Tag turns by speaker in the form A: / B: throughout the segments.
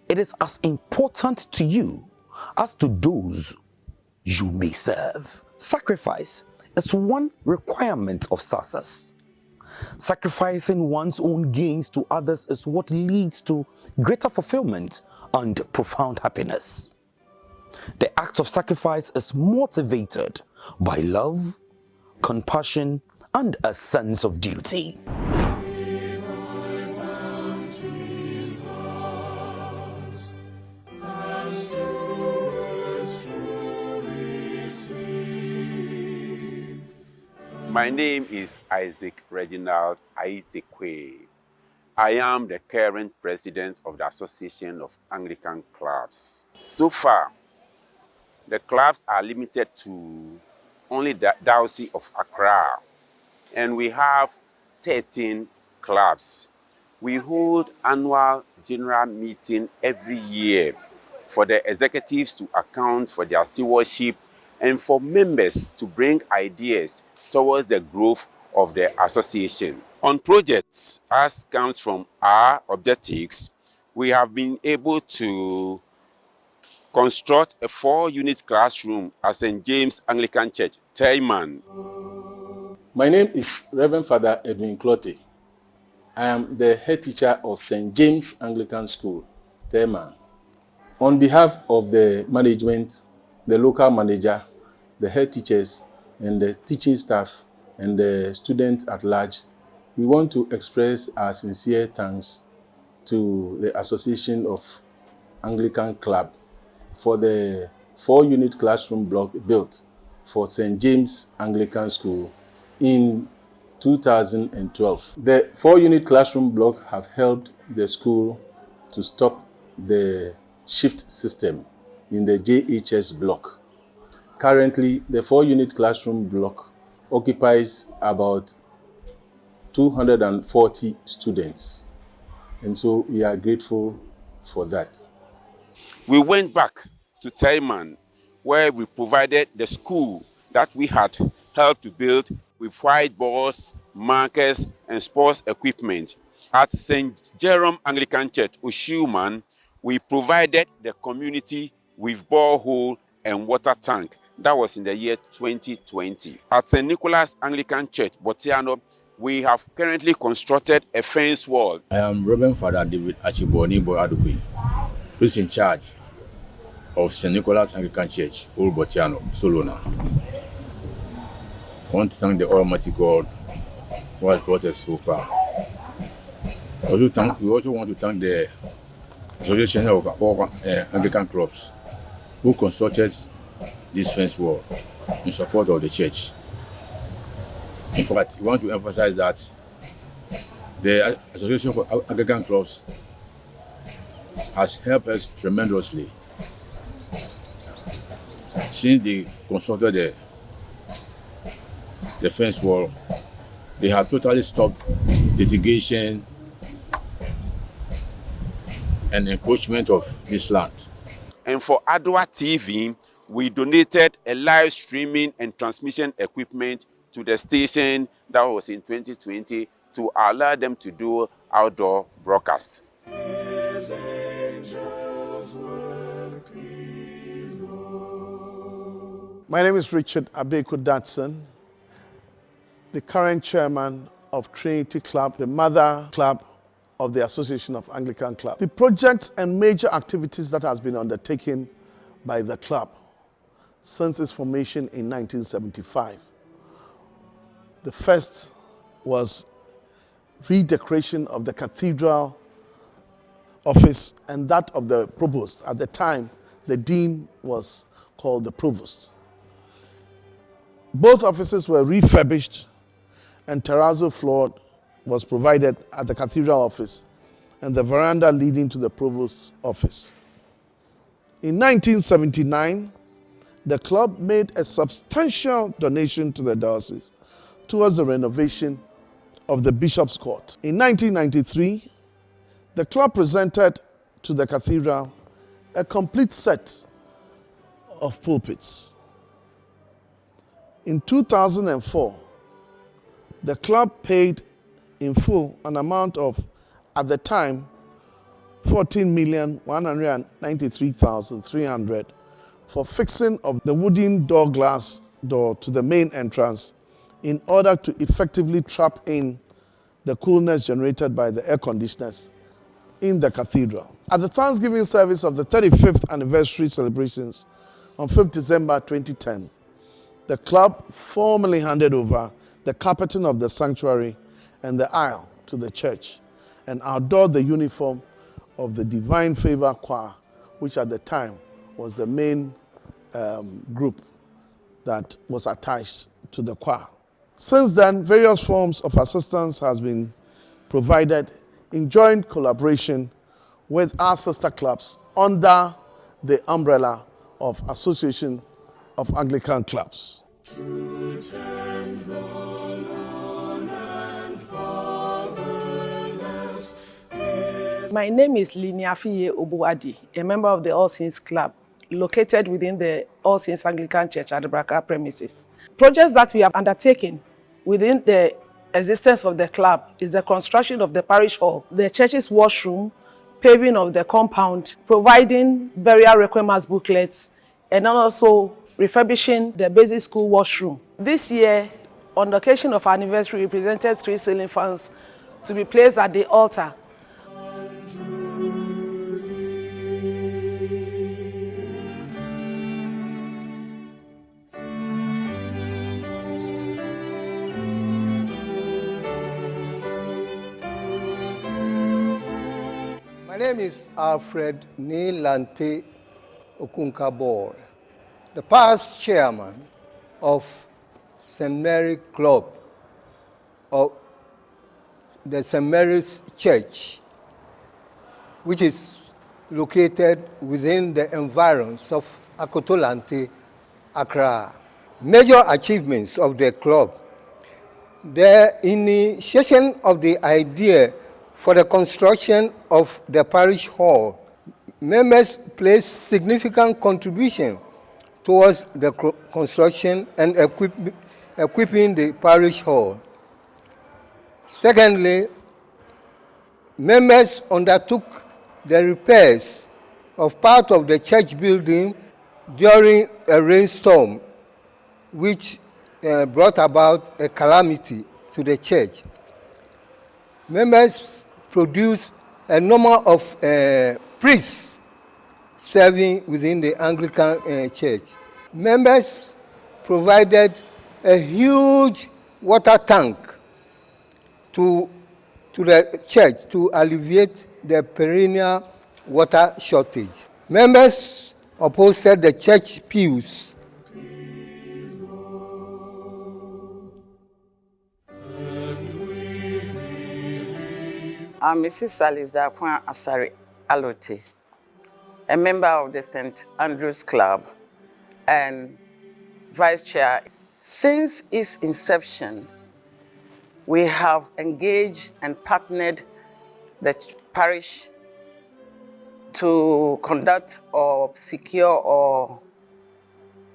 A: It is as important to you as to those you may serve. Sacrifice is one requirement of success. Sacrificing one's own gains to others is what leads to greater fulfillment and profound happiness. The act of sacrifice is motivated by love, compassion, and a sense of duty.
B: My name is Isaac Reginald Aitekwe. I am the current president of the Association of Anglican Clubs. So far, the clubs are limited to only the Diocese of Accra, and we have 13 clubs. We hold annual general meeting every year for the executives to account for their stewardship and for members to bring ideas towards the growth of the association. On projects, as comes from our objectives, we have been able to construct a 4-unit classroom at St. James Anglican Church, Taiman.
C: My name is Reverend Father Edwin Clotte. I am the head teacher of St. James Anglican School, Taiman. On behalf of the management, the local manager, the head teachers, and the teaching staff, and the students at large, we want to express our sincere thanks to the Association of Anglican Club for the 4-unit classroom block built for St. James Anglican School in 2012. The 4-unit classroom block have helped the school to stop the shift system in the JHS block. Currently, the 4-unit classroom block occupies about 240 students, and so we are grateful for that.
B: We went back to Taiman, where we provided the school that we had helped to build with whiteboards, markers, and sports equipment. At St. Jerome Anglican Church, Oshuman, we provided the community with borehole and water tank. That was in the year 2020. At St. Nicholas Anglican Church, Botiano, we have currently constructed a fence wall.
D: I am Reverend Father David Achiboni Boadukui, priest in charge of St. Nicholas Anglican Church, Old Botiano, Solona. I want to thank the Almighty God who has brought us so far. We also want to thank the Association of all Anglican Clubs who constructed this fence wall in support of the church. In fact, we want to emphasize that the Association for Anglican Clubs has helped us tremendously. Since they constructed the fence wall, they have totally stopped litigation and encroachment of this land.
B: And for Adwa TV, we donated a live streaming and transmission equipment to the station that was in 2020 to allow them to do outdoor broadcasts.
E: My name is Richard Abeku Datson, the current chairman of Trinity Club, the mother club of the Association of Anglican Club. The projects and major activities that has been undertaken by the club since its formation in 1975. The first was redecoration of the cathedral office and that of the provost. At the time, the dean was called the provost. Both offices were refurbished and terrazzo floor was provided at the cathedral office and the veranda leading to the provost's office. In 1979, the club made a substantial donation to the diocese towards the renovation of the Bishop's Court. In 1993, the club presented to the cathedral a complete set of pulpits. In 2004, the club paid in full an amount of, at the time, 14,193,300 for fixing of the wooden door glass door to the main entrance in order to effectively trap in the coolness generated by the air conditioners in the cathedral. At the Thanksgiving service of the 35th anniversary celebrations on 5th December 2010, the club formally handed over the carpeting of the sanctuary and the aisle to the church and outdoored the uniform of the Divine Favor Choir, which at the time was the main group that was attached to the choir. Since then, various forms of assistance has been provided in joint collaboration with our sister clubs under the umbrella of Association of Anglican Clubs.
F: To tend the lone and fatherless.
G: My name is Liniafiye Obuadi, a member of the All Saints Club, located within the All Saints Anglican Church at the Braka premises. Projects that we have undertaken within the existence of the club is the construction of the parish hall, the church's washroom, paving of the compound, providing burial requirements booklets, and also refurbishing the basic school washroom. This year, on the occasion of our anniversary, we presented 3 ceiling fans to be placed at the altar.
H: My name is Alfred Nilante Okunkabor, the past chairman of St. Mary Club, of the St. Mary's Church, which is located within the environs of Akotolante, Accra. Major achievements of the club: the initiation of the idea for the construction of the parish hall. Members placed significant contribution towards the construction and equipping the parish hall. Secondly, members undertook the repairs of part of the church building during a rainstorm, which brought about a calamity to the church. Members produced a number of priests serving within the Anglican Church. Members provided a huge water tank to the church to alleviate the perennial water shortage. Members upholstered the church pews.
I: I'm Mrs. Saliza Kwan Asari Alote, a member of the St. Andrew's Club and vice chair. Since its inception, we have engaged and partnered the parish to conduct or secure or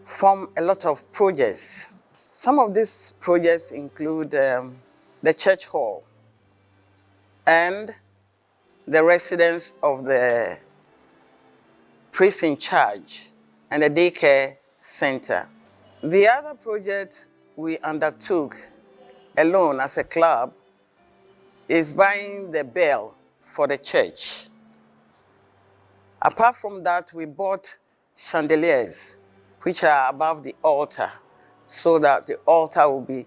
I: form a lot of projects. Some of these projects include the church hall and the residence of the priest in charge and the daycare center. The other project we undertook alone as a club is buying the bell for the church. Apart from that, we bought chandeliers which are above the altar so that the altar will be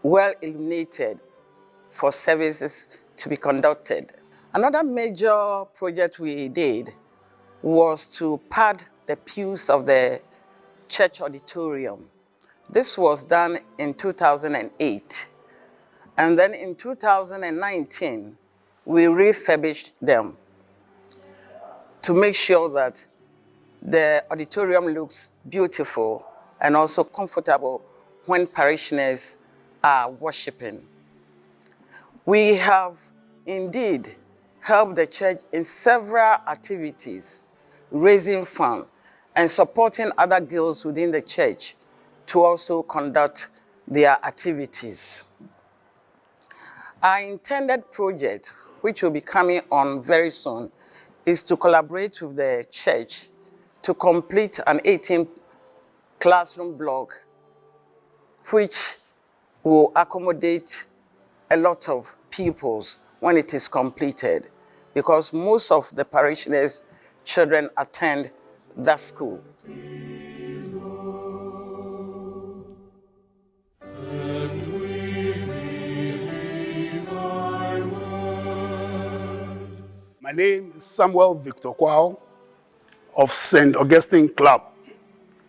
I: well illuminated for services to be conducted. Another major project we did was to pad the pews of the church auditorium. This was done in 2008. And then in 2019, we refurbished them to make sure that the auditorium looks beautiful and also comfortable when parishioners are worshiping. We have indeed helped the church in several activities, raising funds and supporting other guilds within the church to also conduct their activities. Our intended project which will be coming on very soon, is to collaborate with the church to complete an 18 classroom block, which will accommodate a lot of pupils when it is completed, because most of the parishioners' children attend that school.
J: My name is Samuel Victor Kwao of St. Augustine Club.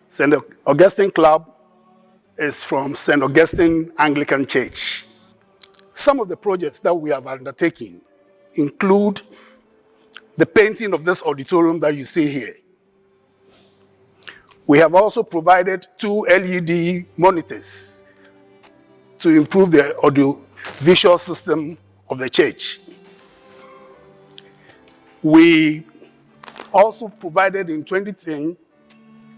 J: St. Augustine Club is from St. Augustine Anglican Church. Some of the projects that we have undertaken include the painting of this auditorium that you see here. We have also provided 2 LED monitors to improve the audio-visual system of the church. We also provided in 2010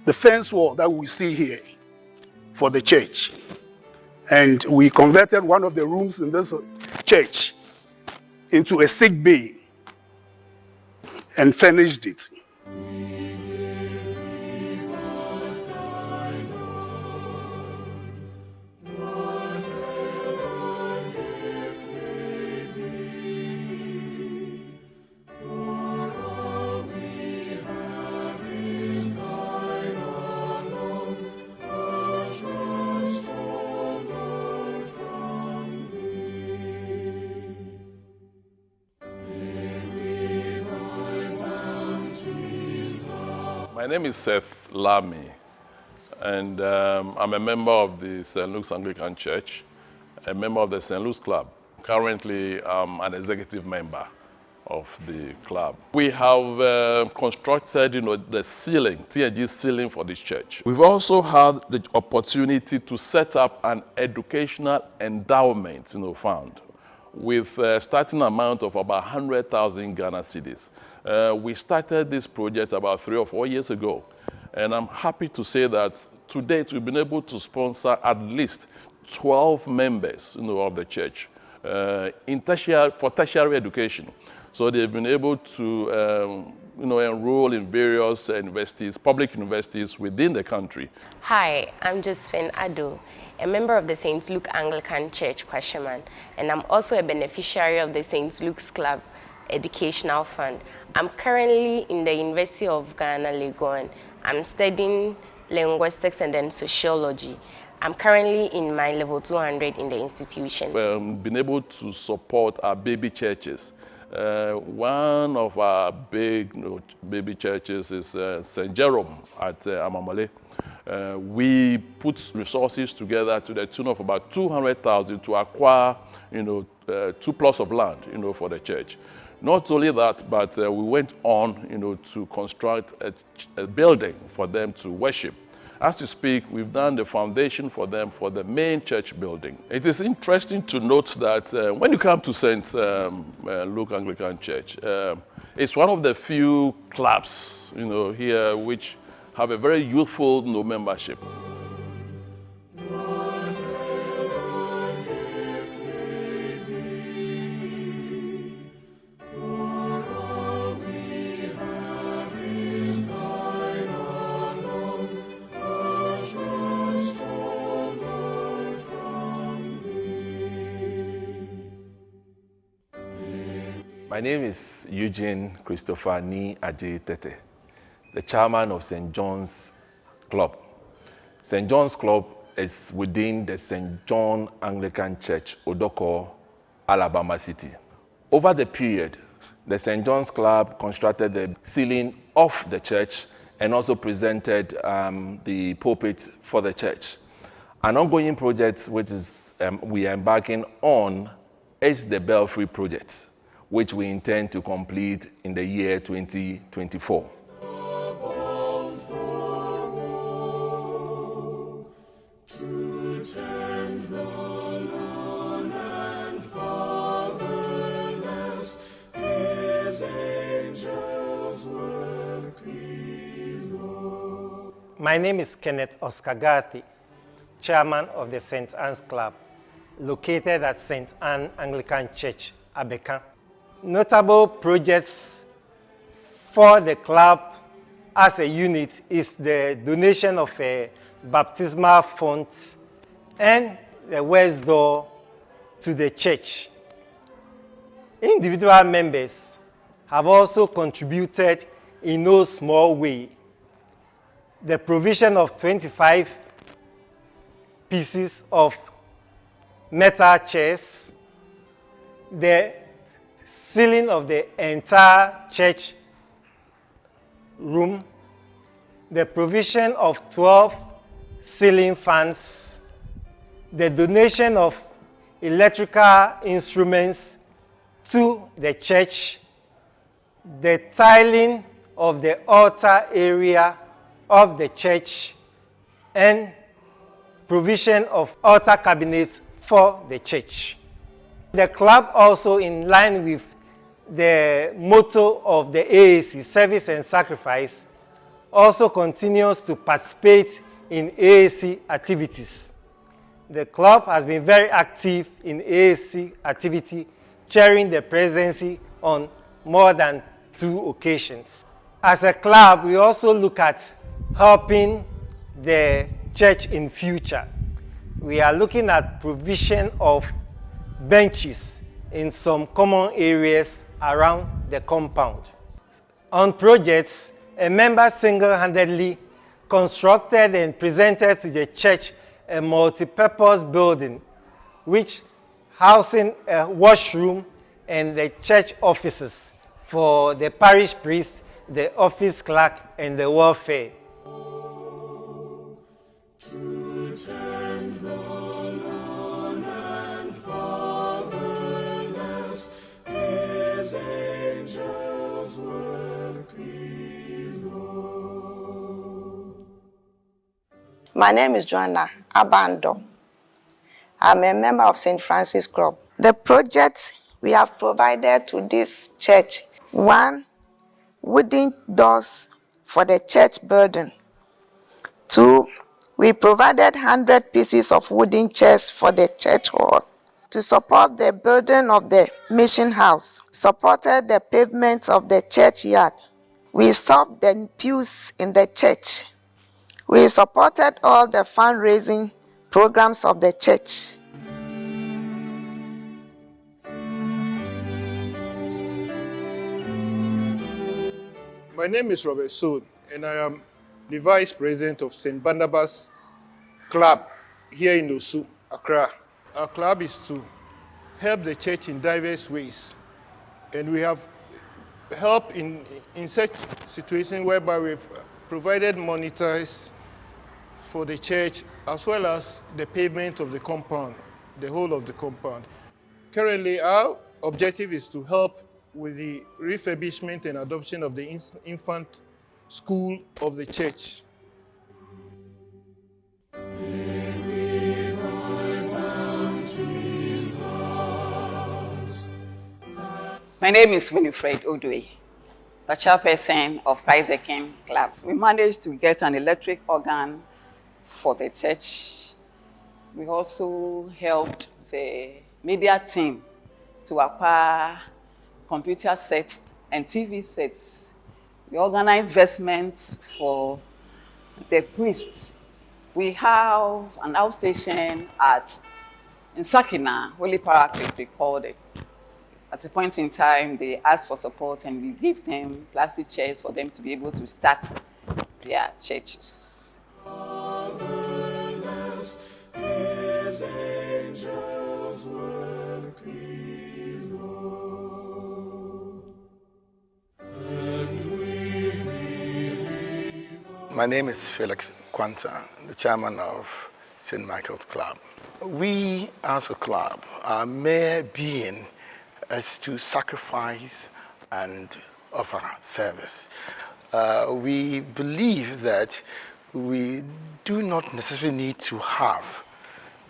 J: the fence wall that we see here for the church. And we converted one of the rooms in this church into a sick bay and furnished it.
C: My name is Seth Lamy, and I'm a member of the St. Luke's Anglican Church, a member of the St. Luke's Club. Currently, I'm an executive member of the club. We have constructed, the ceiling, TNG ceiling for this church. We've also had the opportunity to set up an educational endowment, fund with a starting amount of about 100,000 Ghana cedis. We started this project about 3 or 4 years ago, and I'm happy to say that to date we've been able to sponsor at least 12 members of the church for tertiary education. So they've been able to enroll in various universities, public universities within the country.
K: Hi, I'm Josephine Ado, a member of the St. Luke Anglican Church, Kwashiman, and I'm also a beneficiary of the St. Luke's Club Educational Fund. I'm currently in the University of Ghana, Legon. I'm studying linguistics and then sociology. I'm currently in my level 200 in the institution. We've been able to support our baby churches. One of our big baby churches is St. Jerome at Amamale. We put resources together to the tune of about 200,000 to acquire, 2 plots of land, for the church. Not only that, but we went on, to construct a building for them to worship. As we speak, we've done the foundation for them for the main church building. It is interesting to note that when you come to St. Luke Anglican Church, it's one of the few clubs, here which have a very youthful membership.
L: My name is Eugene Christopher Ni Ajay Tete, the chairman of St. John's Club. St. John's Club is within the St. John Anglican Church, Odoko, Alabama City. Over the period, the St. John's Club constructed the ceiling of the church and also presented the pulpit for the church. An ongoing project which is we are embarking on is the Belfry project, which we intend to complete in the year 2024.
M: My name is Kenneth Oskagati, chairman of the St. Anne's Club, located at St. Anne Anglican Church, Abekan. notable projects for the club as a unit is the donation of a baptismal font and the west door to the church. Individual members have also contributed in no small way. The provision of 25 pieces of metal chairs, the ceiling of the entire church room, the provision of 12 ceiling fans, the donation of electrical instruments to the church, the tiling of the altar area of the church, and provision of altar cabinets for the church. The club also, in line with the motto of the AAC, Service and Sacrifice, also continues to participate in AAC activities. The club has been very active in AAC activity, chairing the presidency on more than 2 occasions. As a club, we also look at helping the church in future. We are looking at provision of benches in some common areas around the compound. On projects, a member single-handedly constructed and presented to the church a multi-purpose building, which housing a washroom and the church offices for the parish priest, the office clerk, and the welfare.
F: To tend the lone and fatherless, his angels work below.
N: My name is Joanna Abando. I'm a member of St. Francis Club. The projects we have provided to this church: 1, wooden doors for the church building. 2, we provided 100 pieces of wooden chairs for the church hall. To support the building of the mission house, supported the pavement of the churchyard. We stopped the pews in the church. We supported all the fundraising programs of the church.
C: My name is Robert Soon, and I am the Vice President of St. Barnabas Club here in Osu, Accra. Our club is to help the church in diverse ways, and we have helped in such situations whereby we've provided monitors for the church, as well as the pavement of the compound, the whole of the compound. Currently, our objective is to help with the refurbishment and adoption of the infant school of the church.
O: My name is Winifred Odwe, the chairperson of Anglican Club. We managed to get an electric organ for the church. We also helped the media team to acquire computer sets and TV sets. We organized vestments for the priests. We have an outstation in Sakina, Holy Paraclete, they called it. At a point in time, they asked for support, and we gave them plastic chairs for them to be able to start their churches.
F: Fatherless, his angels work below. And we believe.
P: My name is Felix Kwanta, the chairman of St. Michael's Club. We, as a club, our mere being is to sacrifice and offer service. We believe that we do not necessarily need to have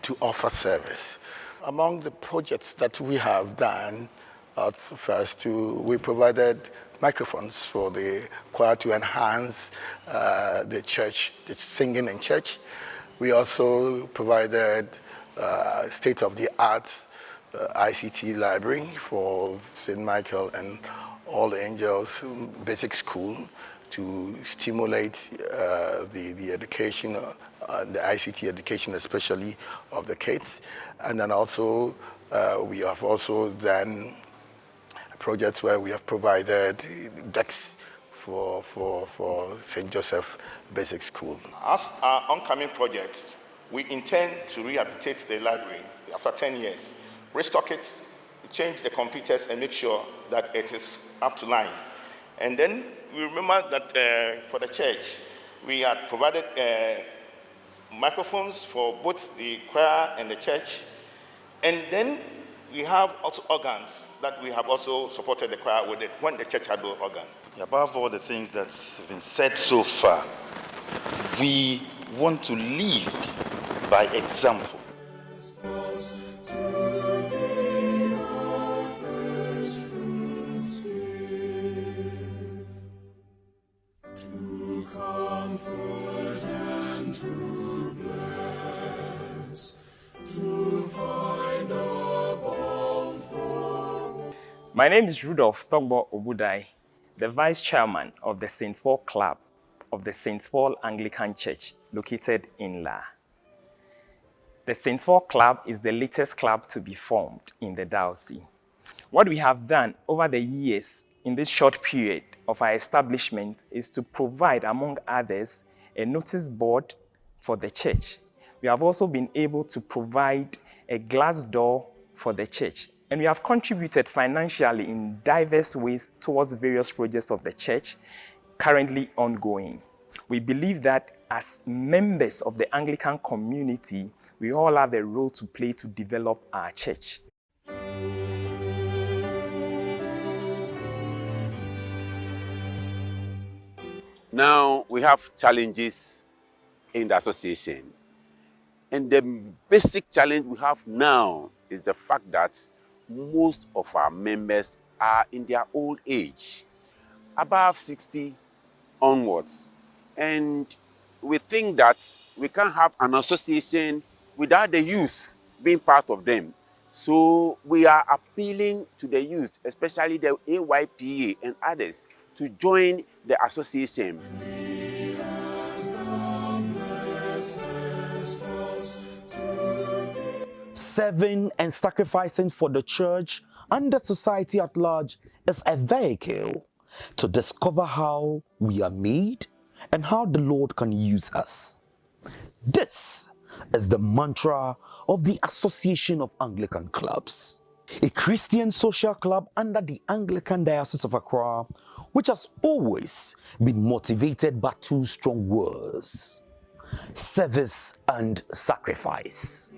P: to offer service. Among the projects that we have done, first we provided microphones for the choir to enhance the church, the singing in church. We also provided state-of-the-art ICT library for St. Michael and All Angels Basic School to stimulate the education, the ICT education especially of the kids. And then also we have also done projects where we have provided decks for St. Joseph Basic School.
Q: As our oncoming project, we intend to rehabilitate the library after 10 years, restock it, change the computers and make sure that it is up to line. And then we remember that for the church, we had provided microphones for both the choir and the church. And then we have also organs that we have also supported the choir with it when the church had no organ.
R: Above all the things that have been said so far, we want to lead by example.
F: To comfort and to bless, to find a balm for.
S: My name is Rudolph Togbo Obudai, the Vice Chairman of the St. Paul Club of the St. Paul Anglican Church located in La. The St. Paul Club is the latest club to be formed in the diocese. What we have done over the years in this short period of our establishment is to provide, among others, a notice board for the church. We have also been able to provide a glass door for the church. And we have contributed financially in diverse ways towards various projects of the church currently ongoing. We believe that as members of the Anglican community, we all have a role to play to develop our church.
B: Now, we have challenges in the association. And the basic challenge we have now is the fact that most of our members are in their old age, above 60 onwards. And we think that we can't have an association without the youth being part of them. So we are appealing to the youth, especially the AYPA and others, to join the association.
A: Serving and sacrificing for the church and the society at large is a vehicle to discover how we are made and how the Lord can use us. This is the mantra of the Association of Anglican Clubs, a Christian social club under the Anglican Diocese of Accra, which has always been motivated by two strong words: service and sacrifice.